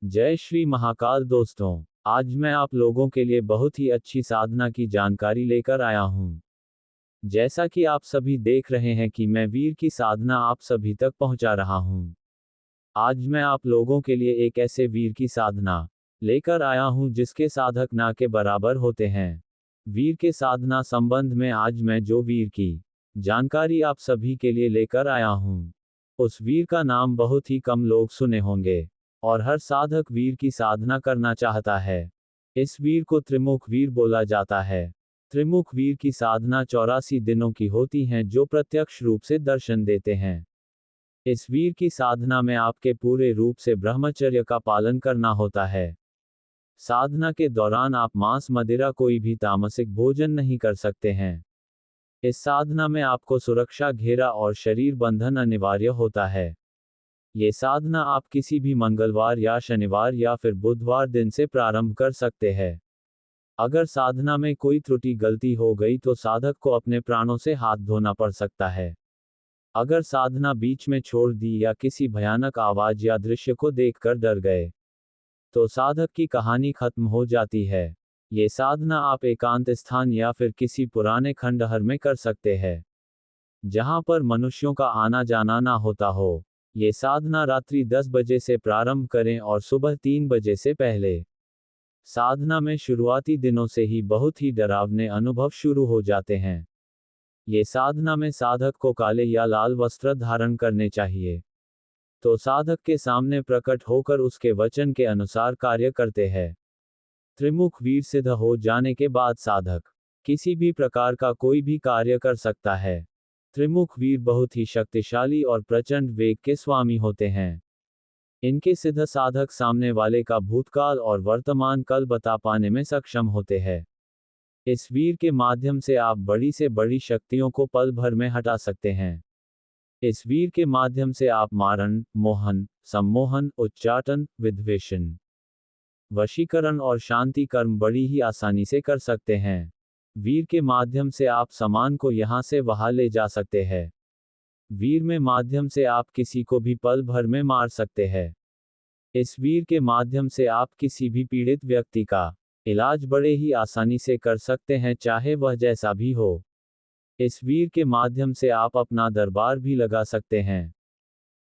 जय श्री महाकाल दोस्तों, आज मैं आप लोगों के लिए बहुत ही अच्छी साधना की जानकारी लेकर आया हूँ। जैसा कि आप सभी देख रहे हैं कि मैं वीर की साधना आप सभी तक पहुंचा रहा हूँ। आज मैं आप लोगों के लिए एक ऐसे वीर की साधना लेकर आया हूँ जिसके साधक ना के बराबर होते हैं। वीर के साधना संबंध में आज मैं जो वीर की जानकारी आप सभी के लिए लेकर आया हूँ, उस वीर का नाम बहुत ही कम लोग सुने होंगे और हर साधक वीर की साधना करना चाहता है। इस वीर को त्रिमुख वीर बोला जाता है। त्रिमुख वीर की साधना 84 दिनों की होती हैं जो प्रत्यक्ष रूप से दर्शन देते हैं। इस वीर की साधना में आपके पूरे रूप से ब्रह्मचर्य का पालन करना होता है। साधना के दौरान आप मांस मदिरा कोई भी तामसिक भोजन नहीं कर सकते हैं। इस साधना में आपको सुरक्षा घेरा और शरीर बंधन अनिवार्य होता है। ये साधना आप किसी भी मंगलवार या शनिवार या फिर बुधवार दिन से प्रारंभ कर सकते हैं। अगर साधना में कोई त्रुटि गलती हो गई तो साधक को अपने प्राणों से हाथ धोना पड़ सकता है। अगर साधना बीच में छोड़ दी या किसी भयानक आवाज या दृश्य को देखकर डर गए तो साधक की कहानी खत्म हो जाती है। ये साधना आप एकांत स्थान या फिर किसी पुराने खंडहर में कर सकते हैं जहां पर मनुष्यों का आना जाना ना होता हो। ये साधना रात्रि 10 बजे से प्रारंभ करें और सुबह 3 बजे से पहले। साधना में शुरुआती दिनों से ही बहुत ही डरावने अनुभव शुरू हो जाते हैं। ये साधना में साधक को काले या लाल वस्त्र धारण करने चाहिए तो साधक के सामने प्रकट होकर उसके वचन के अनुसार कार्य करते हैं। त्रिमुख वीर सिद्ध हो जाने के बाद साधक किसी भी प्रकार का कोई भी कार्य कर सकता है। त्रिमुख वीर बहुत ही शक्तिशाली और प्रचंड वेग के स्वामी होते हैं। इनके सिद्ध साधक सामने वाले का भूतकाल और वर्तमान कल बता पाने में सक्षम होते हैं। इस वीर के माध्यम से आप बड़ी से बड़ी शक्तियों को पल भर में हटा सकते हैं। इस वीर के माध्यम से आप मारण, मोहन, सम्मोहन, उच्चाटन, विद्वेषण, वशीकरण और शांति कर्म बड़ी ही आसानी से कर सकते हैं। वीर के माध्यम से आप सामान को यहां से वहां ले जा सकते हैं। वीर में माध्यम से आप किसी को भी पल भर में मार सकते हैं। इस वीर के माध्यम से आप किसी भी पीड़ित व्यक्ति का इलाज बड़े ही आसानी से कर सकते हैं, चाहे वह जैसा भी हो। इस वीर के माध्यम से आप अपना दरबार भी लगा सकते हैं।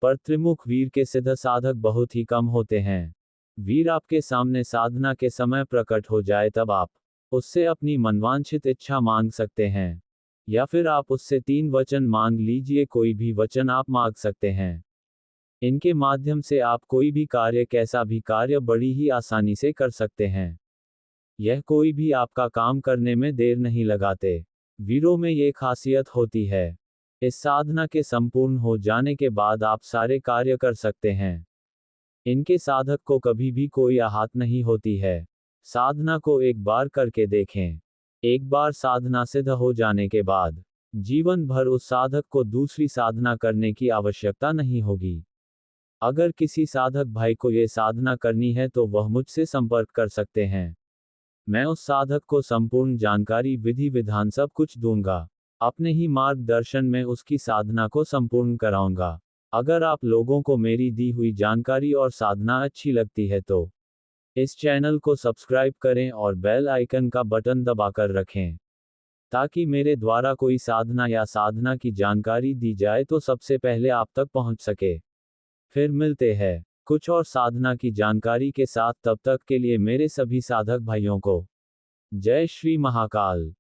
पर त्रिमुख वीर के सिद्ध साधक बहुत ही कम होते हैं। वीर आपके सामने साधना के समय प्रकट हो जाए तब आप उससे अपनी मनवांछित इच्छा मांग सकते हैं या फिर आप उससे 3 वचन मांग लीजिए, कोई भी वचन आप मांग सकते हैं। इनके माध्यम से आप कोई भी कार्य, कैसा भी कार्य बड़ी ही आसानी से कर सकते हैं। यह कोई भी आपका काम करने में देर नहीं लगाते। वीरों में ये खासियत होती है। इस साधना के संपूर्ण हो जाने के बाद आप सारे कार्य कर सकते हैं। इनके साधक को कभी भी कोई आहत नहीं होती है। साधना को एक बार करके देखें। एक बार साधना सिद्ध हो जाने के बाद जीवन भर उस साधक को दूसरी साधना करने की आवश्यकता नहीं होगी। अगर किसी साधक भाई को ये साधना करनी है तो वह मुझसे संपर्क कर सकते हैं। मैं उस साधक को संपूर्ण जानकारी, विधि विधान सब कुछ दूंगा। अपने ही मार्गदर्शन में उसकी साधना को संपूर्ण कराऊंगा। अगर आप लोगों को मेरी दी हुई जानकारी और साधना अच्छी लगती है तो इस चैनल को सब्सक्राइब करें और बेल आइकन का बटन दबाकर रखें ताकि मेरे द्वारा कोई साधना या साधना की जानकारी दी जाए तो सबसे पहले आप तक पहुंच सके। फिर मिलते हैं कुछ और साधना की जानकारी के साथ। तब तक के लिए मेरे सभी साधक भाइयों को जय श्री महाकाल।